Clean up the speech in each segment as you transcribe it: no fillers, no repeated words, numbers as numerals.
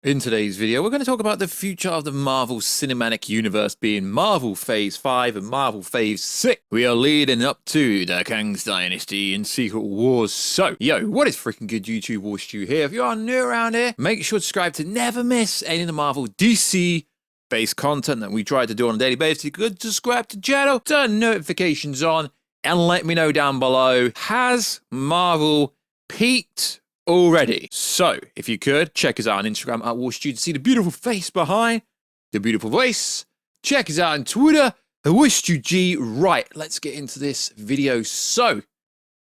In today's video, we're going to talk about the future of the Marvel Cinematic Universe being Marvel Phase 5 and Marvel Phase 6. We are leading up to the Kang's Dynasty and Secret Wars. So, what is freaking good YouTube? Warstu here. If you are new around here, make sure to subscribe to never miss any of the Marvel DC based content that we try to do on a daily basis. You could subscribe to the channel, turn notifications on, and let me know down below, has Marvel peaked already? So, if you could, check us out on Instagram at Warstu to see the beautiful face behind the beautiful voice. Check us out on Twitter, the Warstu G. Right, let's get into this video. So,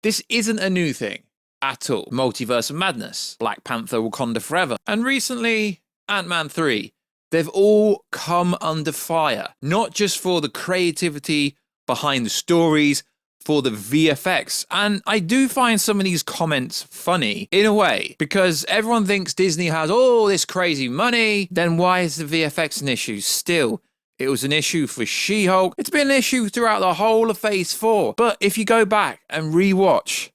this isn't a new thing at all. Multiverse of Madness, Black Panther, Wakanda Forever, and recently, Antman 3. They've all come under fire, not just for the creativity behind the stories, for the VFX. And I do find some of these comments funny in a way, because everyone thinks Disney has all this crazy money, then why is the VFX an issue? Still, it was an issue for She-Hulk. It's been an issue throughout the whole of Phase 4. But if you go back and rewatch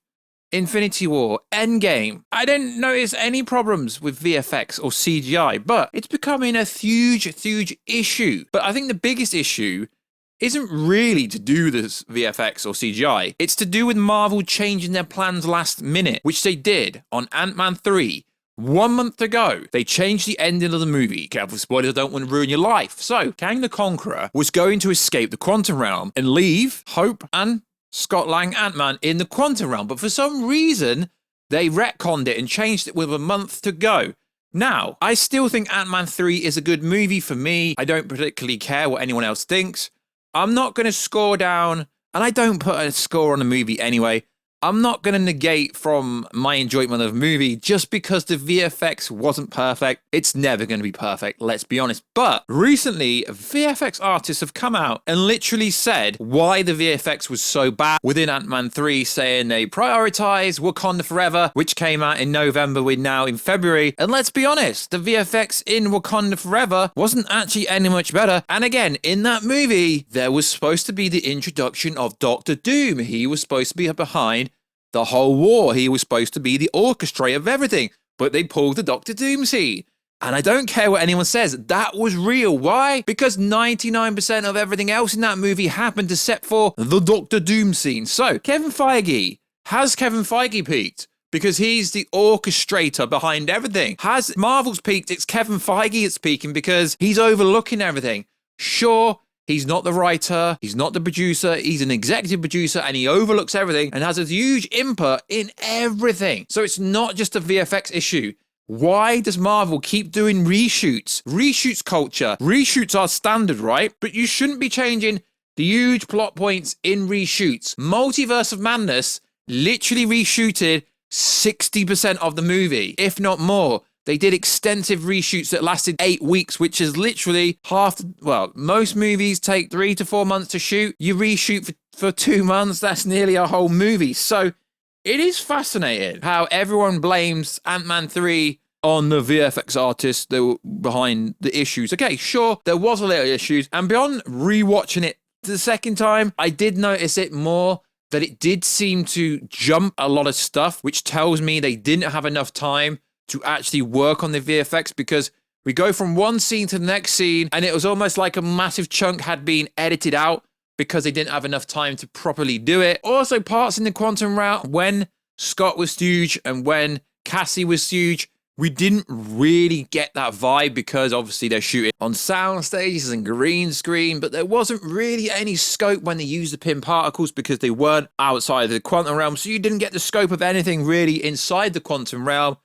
Infinity War, Endgame, I didn't notice any problems with VFX or CGI, but it's becoming a huge issue. But I think the biggest issue isn't really to do with this VFX or CGI. It's to do with Marvel changing their plans last minute, which they did on Ant-Man 3 1 month ago. They changed the ending of the movie. Careful spoilers, I don't want to ruin your life. So, Kang the Conqueror was going to escape the Quantum Realm and leave Hope and Scott Lang Ant-Man in the Quantum Realm, but for some reason, they retconned it and changed it with a month to go. Now, I still think Ant-Man 3 is a good movie for me. I don't particularly care what anyone else thinks. I'm not going to score down, and I don't put a score on a movie anyway. I'm not going to negate from my enjoyment of the movie just because the VFX wasn't perfect. It's never going to be perfect, let's be honest. But recently, VFX artists have come out and literally said why the VFX was so bad within Ant-Man 3, saying they prioritized Wakanda Forever, which came out in November, we're now in February. And let's be honest, the VFX in Wakanda Forever wasn't actually any much better. And again, in that movie, there was supposed to be the introduction of Doctor Doom. He was supposed to be behind the whole war. He was supposed to be the orchestrator of everything, but they pulled the Doctor Doom scene. And I don't care what anyone says, that was real. Why? Because 99% of everything else in that movie happened except for the Doctor Doom scene. So, has Kevin Feige peaked? Because he's the orchestrator behind everything. Has Marvel's peaked? It's Kevin Feige that's peaking because he's overlooking everything. Sure, he's not the writer, he's not the producer, he's an executive producer, and he overlooks everything and has a huge input in everything. So it's not just a VFX issue. Why does Marvel keep doing reshoots? Reshoots culture. Reshoots are standard, right? But you shouldn't be changing the huge plot points in reshoots. Multiverse of Madness literally reshooted 60% of the movie, if not more. They did extensive reshoots that lasted 8 weeks, which is literally most movies take 3 to 4 months to shoot. You reshoot for 2 months, that's nearly a whole movie. So it is fascinating how everyone blames Ant-Man 3 on the VFX artists that were behind the issues. Okay, sure, there was a little issues. And beyond rewatching it the second time, I did notice it more, that it did seem to jump a lot of stuff, which tells me they didn't have enough time to actually work on the VFX, because we go from one scene to the next scene and it was almost like a massive chunk had been edited out because they didn't have enough time to properly do it. Also, parts in the Quantum Realm, when Scott was huge and when Cassie was huge, we didn't really get that vibe because obviously they're shooting on sound stages and green screen, but there wasn't really any scope when they used the pin particles because they weren't outside of the Quantum Realm, so you didn't get the scope of anything really inside the Quantum Realm.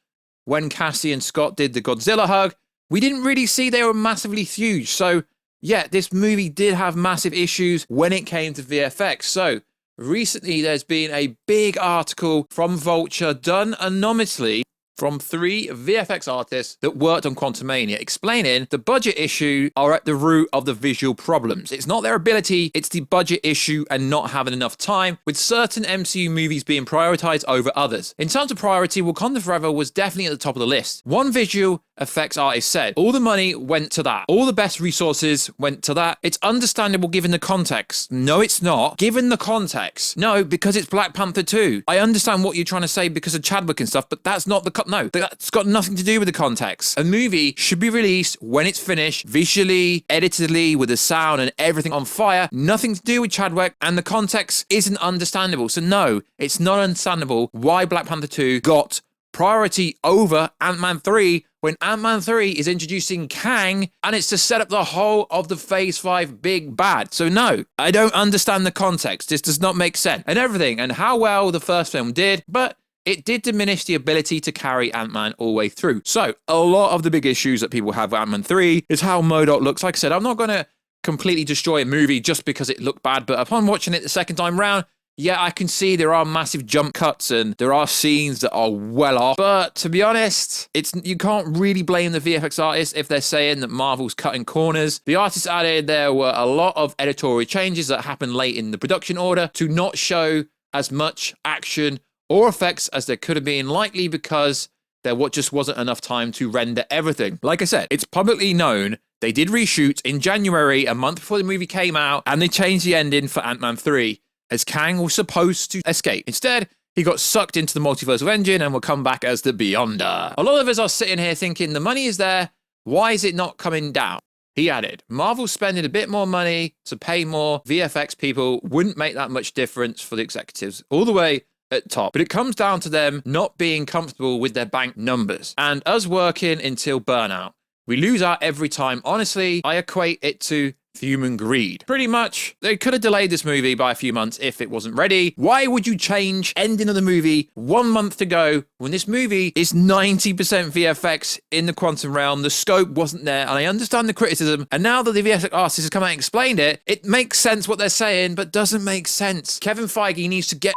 When Cassie and Scott did the Godzilla hug, we didn't really see they were massively huge. So, yeah, this movie did have massive issues when it came to VFX. So, recently there's been a big article from Vulture done anonymously from 3 VFX artists that worked on Quantumania, explaining the budget issue are at the root of the visual problems. It's not their ability, it's the budget issue and not having enough time, with certain MCU movies being prioritized over others. In terms of priority, Wakanda Forever was definitely at the top of the list. One visual effects artist said, all the money went to that. All the best resources went to that. It's understandable given the context. No, it's not. Given the context. No, because it's Black Panther 2. I understand what you're trying to say because of Chadwick and stuff, but that's not the... No, that's got nothing to do with the context. A movie should be released when it's finished, visually, editedly, with the sound and everything on fire. Nothing to do with Chadwick, and the context isn't understandable. So no, it's not understandable why Black Panther 2 got priority over Ant-Man 3 when Ant-Man 3 is introducing Kang and it's to set up the whole of the Phase 5 big bad. So no, I don't understand the context. This does not make sense. And everything, and how well the first film did, but it did diminish the ability to carry Ant-Man all the way through. So a lot of the big issues that people have with Ant-Man 3 is how MODOK looks. Like I said, I'm not going to completely destroy a movie just because it looked bad, but upon watching it the second time round, yeah, I can see there are massive jump cuts and there are scenes that are well off. But to be honest, you can't really blame the VFX artists if they're saying that Marvel's cutting corners. The artists added there were a lot of editorial changes that happened late in the production order to not show as much action or effects as there could have been, likely because there just wasn't enough time to render everything. Like I said, it's publicly known they did reshoot in January, a month before the movie came out, and they changed the ending for Ant-Man 3. As Kang was supposed to escape. Instead, he got sucked into the multiversal engine and will come back as the Beyonder. A lot of us are sitting here thinking the money is there, why is it not coming down? He added, Marvel spending a bit more money to pay more VFX people wouldn't make that much difference for the executives all the way at top. But it comes down to them not being comfortable with their bank numbers and us working until burnout. We lose out every time. Honestly, I equate it to human greed. Pretty much, they could have delayed this movie by a few months if it wasn't ready. Why would you change ending of the movie 1 month to go when this movie is 90% VFX in the quantum realm? The scope wasn't there, and I understand the criticism. And now that the VFX artist has come out and explained it, it makes sense what they're saying, but doesn't make sense. Kevin Feige needs to get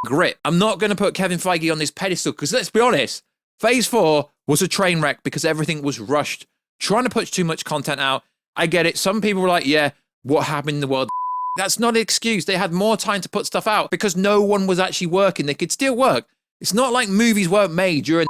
grip. I'm not going to put Kevin Feige on this pedestal because let's be honest, Phase 4 was a train wreck because everything was rushed, trying to push too much content out. I get it. Some people were like, yeah, what happened in the world? That's not an excuse. They had more time to put stuff out because no one was actually working. They could still work. It's not like movies weren't made during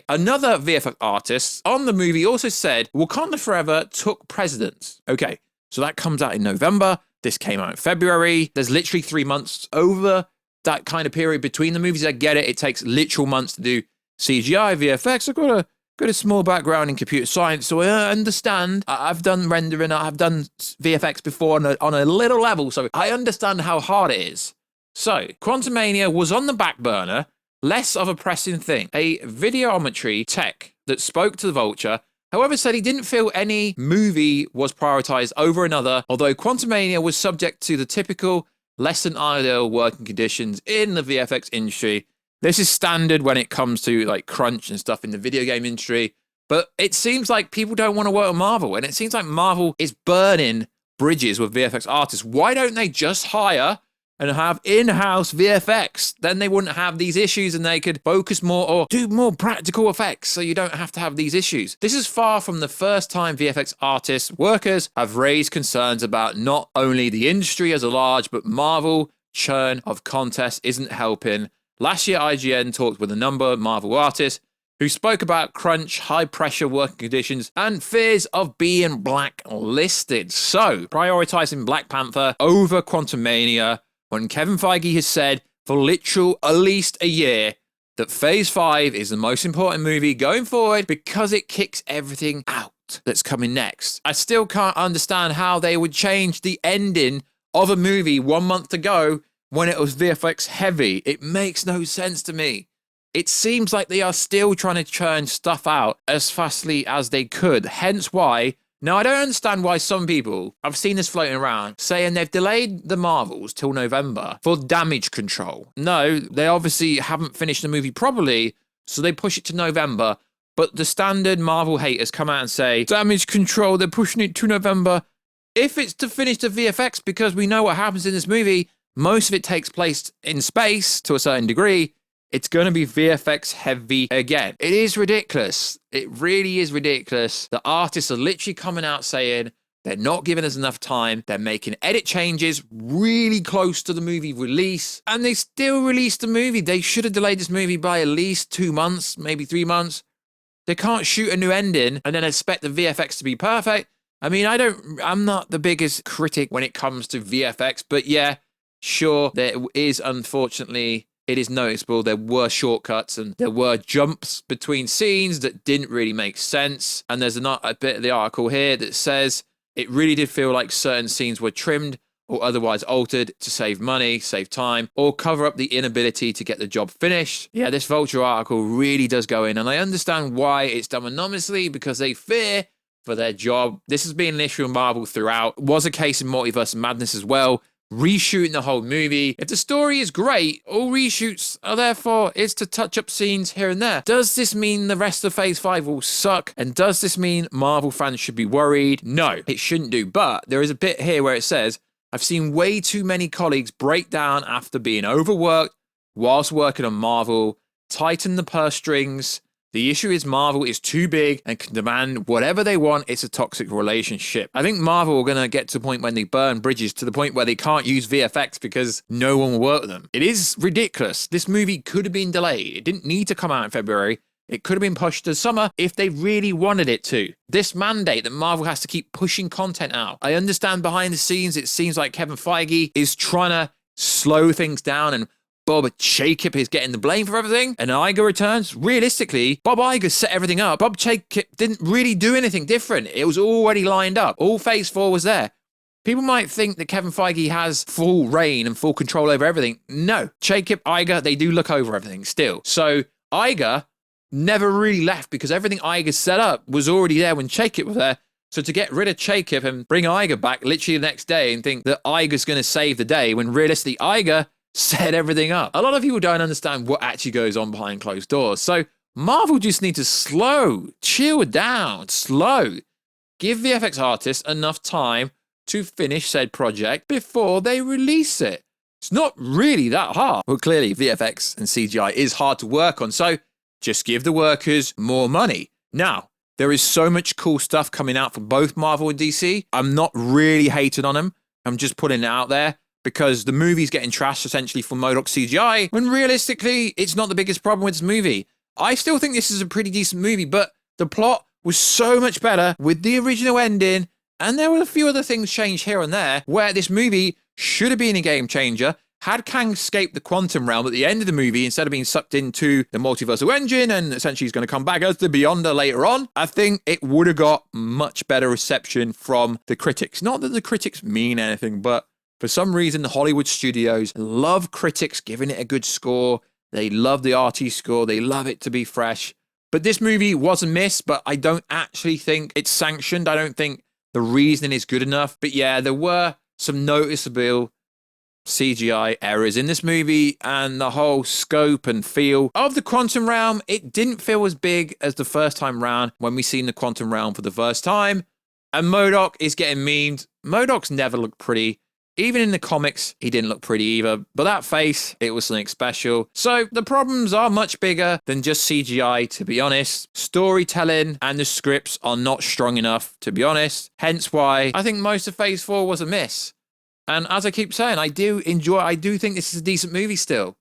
Another VFX artist on the movie also said Wakanda Forever took precedence. Okay, so that comes out in November. This came out in February. There's literally 3 months over that kind of period between the movies. I get it. It takes literal months to do CGI, VFX. I've got a small background in computer science, so I understand. I've done rendering, I've done VFX before on a little level, so I understand how hard it is. So, Quantumania was on the back burner, less of a pressing thing. A videometry tech that spoke to the Vulture, however, said he didn't feel any movie was prioritized over another, although Quantumania was subject to the typical less than ideal working conditions in the VFX industry. This is standard when it comes to like crunch and stuff in the video game industry, but it seems like people don't want to work with Marvel, and it seems like Marvel is burning bridges with VFX artists. Why don't they just hire and have in-house VFX? Then they wouldn't have these issues and they could focus more or do more practical effects so you don't have to have these issues. This is far from the first time VFX artists, workers have raised concerns about not only the industry as a large, but Marvel churn of contests isn't helping. Last year, IGN talked with a number of Marvel artists who spoke about crunch, high-pressure working conditions, and fears of being blacklisted. So, prioritizing Black Panther over Quantumania when Kevin Feige has said for literal at least a year that Phase 5 is the most important movie going forward because it kicks everything out that's coming next. I still can't understand how they would change the ending of a movie 1 month to go when it was VFX heavy. It makes no sense to me. It seems like they are still trying to churn stuff out as fastly as they could, hence why. Now, I don't understand why some people, I've seen this floating around, saying they've delayed the Marvels till November for damage control. No, they obviously haven't finished the movie properly, so they push it to November. But the standard Marvel haters come out and say, damage control, they're pushing it to November. If it's to finish the VFX, because we know what happens in this movie, most of it takes place in space to a certain degree, it's going to be VFX heavy again. It is ridiculous. It really is ridiculous. The artists are literally coming out saying they're not giving us enough time. They're making edit changes really close to the movie release, and they still released the movie. They should have delayed this movie by at least 2 months, maybe 3 months. They can't shoot a new ending and then expect the VFX to be perfect. I mean, I'm not the biggest critic when it comes to VFX, but yeah, sure, there is, unfortunately, it is noticeable. There were shortcuts and there were jumps between scenes that didn't really make sense. And there's a bit of the article here that says it really did feel like certain scenes were trimmed or otherwise altered to save money, save time, or cover up the inability to get the job finished. Yeah, this Vulture article really does go in, and I understand why it's done anonymously, because they fear for their job. This has been an issue in Marvel throughout. It was a case in Multiverse of Madness as well. Reshooting the whole movie. If the story is great, all reshoots are there for is to touch up scenes here and there. Does this mean the rest of Phase 5 will suck? And does this mean Marvel fans should be worried? No, it shouldn't do. But there is a bit here where it says, I've seen way too many colleagues break down after being overworked whilst working on Marvel, tighten the purse strings. The issue is Marvel is too big and can demand whatever they want. It's a toxic relationship. I think Marvel are going to get to the point when they burn bridges to the point where they can't use VFX because no one will work with them. It is ridiculous. This movie could have been delayed. It didn't need to come out in February. It could have been pushed to summer if they really wanted it to. This mandate that Marvel has to keep pushing content out. I understand behind the scenes, it seems like Kevin Feige is trying to slow things down and Bob Chapek is getting the blame for everything, and Iger returns. Realistically, Bob Iger set everything up. Bob Chapek didn't really do anything different. It was already lined up. All Phase 4 was there. People might think that Kevin Feige has full reign and full control over everything. No. Chapek, Iger, they do look over everything still. So Iger never really left because everything Iger set up was already there when Chapek was there. So to get rid of Chapek and bring Iger back literally the next day and think that Iger's going to save the day when realistically Iger set everything up. A lot of people don't understand what actually goes on behind closed doors. So Marvel just need to chill down, slow. Give VFX artists enough time to finish said project before they release it. It's not really that hard. Well, clearly VFX and CGI is hard to work on, so just give the workers more money. Now, there is so much cool stuff coming out from both Marvel and DC. I'm not really hating on them. I'm just putting it out there, because the movie's getting trashed essentially for MODOK CGI, when realistically, it's not the biggest problem with this movie. I still think this is a pretty decent movie, but the plot was so much better with the original ending, and there were a few other things changed here and there, where this movie should have been a game changer. Had Kang escaped the quantum realm at the end of the movie, instead of being sucked into the multiversal engine, and essentially he's going to come back as the Beyonder later on, I think it would have got much better reception from the critics. Not that the critics mean anything, but for some reason, the Hollywood studios love critics giving it a good score. They love the RT score. They love it to be fresh. But this movie was a miss, but I don't actually think it's sanctioned. I don't think the reasoning is good enough. But yeah, there were some noticeable CGI errors in this movie, and the whole scope and feel of the quantum realm, it didn't feel as big as the first time round when we seen the quantum realm for the first time. And MODOK is getting memed. MODOK's never looked pretty. Even in the comics, he didn't look pretty either. But that face, it was something special. So the problems are much bigger than just CGI, to be honest. Storytelling and the scripts are not strong enough, to be honest. Hence why I think most of Phase 4 was a miss. And as I keep saying, I do think this is a decent movie still.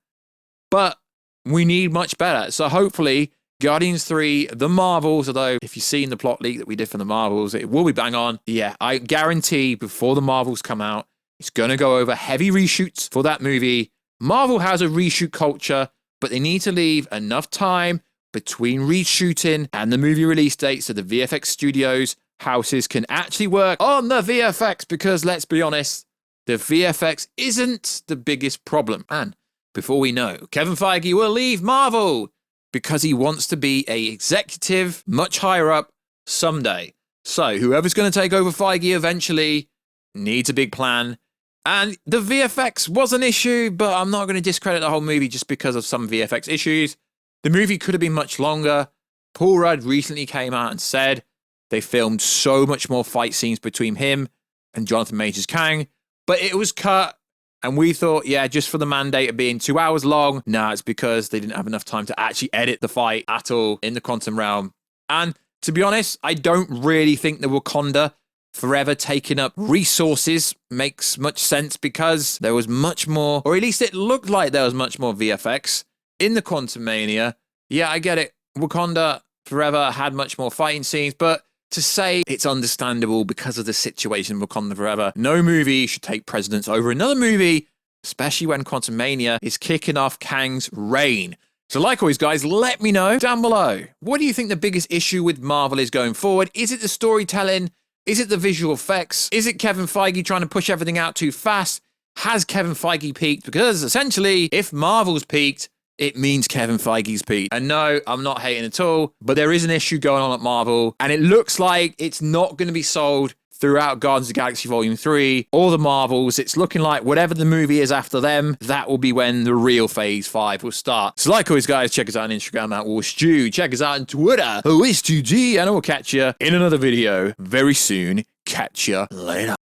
But we need much better. So hopefully, Guardians 3, The Marvels, although if you've seen the plot leak that we did for The Marvels, it will be bang on. Yeah, I guarantee before The Marvels come out, it's going to go over heavy reshoots for that movie. Marvel has a reshoot culture, but they need to leave enough time between reshooting and the movie release date so the VFX studios houses can actually work on the VFX, because let's be honest, the VFX isn't the biggest problem. And before we know, Kevin Feige will leave Marvel because he wants to be an executive much higher up someday. So whoever's going to take over Feige eventually needs a big plan. And the VFX was an issue, but I'm not going to discredit the whole movie just because of some VFX issues. The movie could have been much longer. Paul Rudd recently came out and said they filmed so much more fight scenes between him and Jonathan Majors Kang, but it was cut. And we thought, yeah, just for the mandate of being 2 hours long. Nah, it's because they didn't have enough time to actually edit the fight at all in the quantum realm. And to be honest, I don't really think the Wakanda forever taking up resources makes much sense, because there was much more, or at least it looked like there was much more VFX in the Quantum Mania. Yeah, I get it. Wakanda Forever had much more fighting scenes, but to say it's understandable because of the situation with Wakanda Forever, no movie should take precedence over another movie, especially when Quantumania is kicking off Kang's reign. So like always, guys, let me know down below. What do you think the biggest issue with Marvel is going forward? Is it the storytelling? Is it the visual effects? Is it Kevin Feige trying to push everything out too fast? Has Kevin Feige peaked? Because essentially, if Marvel's peaked, it means Kevin Feige's peaked. And no, I'm not hating at all, but there is an issue going on at Marvel, and it looks like it's not going to be sold throughout Guardians of the Galaxy Volume 3 or the Marvels. It's looking like whatever the movie is after them, that will be when the real Phase 5 will start. So like always, guys, check us out on Instagram at Warstu. Check us out on Twitter, Warstu, and I will catch you in another video very soon. Catch you later.